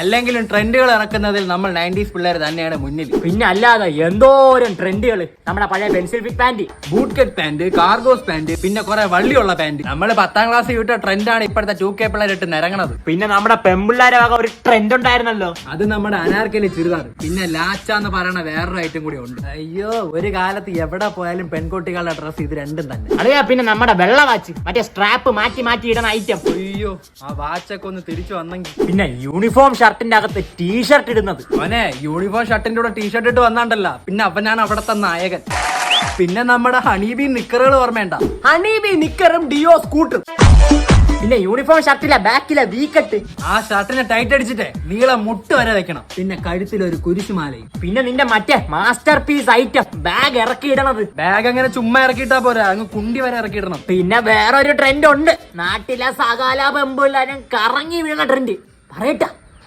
അല്ലെങ്കിലും ട്രെൻഡുകൾ ഇറക്കുന്നതിൽ നമ്മൾ 90s പിള്ളേർ തന്നെയാണ് മുന്നിൽ. പിന്നെ അല്ലാതെ എന്തോരം ട്രെൻഡുകൾ. നമ്മുടെ പഴയ pencil fit pant, boot cut pant, cargos pant, പിന്നെ കുറെ വള്ളിയുള്ള പാന്റ്. നമ്മൾ 10ാം ക്ലാസ് വിട്ട ട്രെൻഡാണ് ഇപ്പോഴത്തെ 2K പിള്ളേർ ഇട്ട് നിരങ്ങണത്. പിന്നെ നമ്മുടെ പെമ്പിള്ളാരെ വക ഒരു ട്രെൻഡ് ഉണ്ടായിരുന്നല്ലോ, അത് നമ്മുടെ അനാർക്കലി ചുരിദാർ. പിന്നെ ലാച്ച എന്ന് പറയുന്ന വേറൊരു ഐറ്റം കൂടി ഉണ്ട്. അയ്യോ, ഒരു കാലത്ത് എവിടെ പോയാലും പെൺകുട്ടികളുടെ ഡ്രസ്സ് ഇത് രണ്ടും തന്നെ. അറിയാ, പിന്നെ നമ്മുടെ വെള്ള വാച്ച്, മറ്റേ സ്ട്രാപ്പ് മാറ്റി മാറ്റി ഇടുന്ന ഐറ്റം. അയ്യോ, ആ വാച്ചൊക്കെ ഒന്ന് തിരിച്ചു വന്നെങ്കിൽ. പിന്നെ യൂണിഫോം ഷർട്ടിന്റെ അകത്ത് ടീഷർട്ട് ഇടുന്നത്. അവനെ യൂണിഫോം ഷർട്ടിന്റെ കൂടെ ടീഷർട്ട് ഇട്ട് വന്നാണ്ടല്ല, പിന്നെ അവനാണ് അവിടത്തെ നായകൻ. പിന്നെ നമ്മുടെ ഹണീബി നിക്കറുകൾ ഓർമ്മേണ്ട. ഹണീബി നിക്കറും ഡിയോ സ്കൂട്ടറും. പിന്നെ യൂണിഫോം ഷർട്ടിലെ ബാക്കിലെ വീക്കട്ട്. ആ ഷർട്ടിനെ ടൈറ്റ് അടിച്ചിട്ട് നീളം മുട്ട് വരെ വെക്കണം. പിന്നെ കഴുത്തിലൊരു കുരിശുമാലയും. പിന്നെ നിന്റെ മറ്റേ മാസ്റ്റർ പീസ് ഐറ്റം ബാഗ് ഇറക്കിയിടണത്. ബാഗ് അങ്ങനെ ചുമ്മാ ഇറക്കിയിട്ടാ പോരാ, അങ്ങ് കുണ്ടി വരെ ഇറക്കിയിടണം. പിന്നെ വേറൊരു ട്രെൻഡ് ഉണ്ട്, നാട്ടിലെ സകല പെമ്പിള്ളാരും കറങ്ങി വീണ ട്രെൻഡ്. പറയട്ടാ,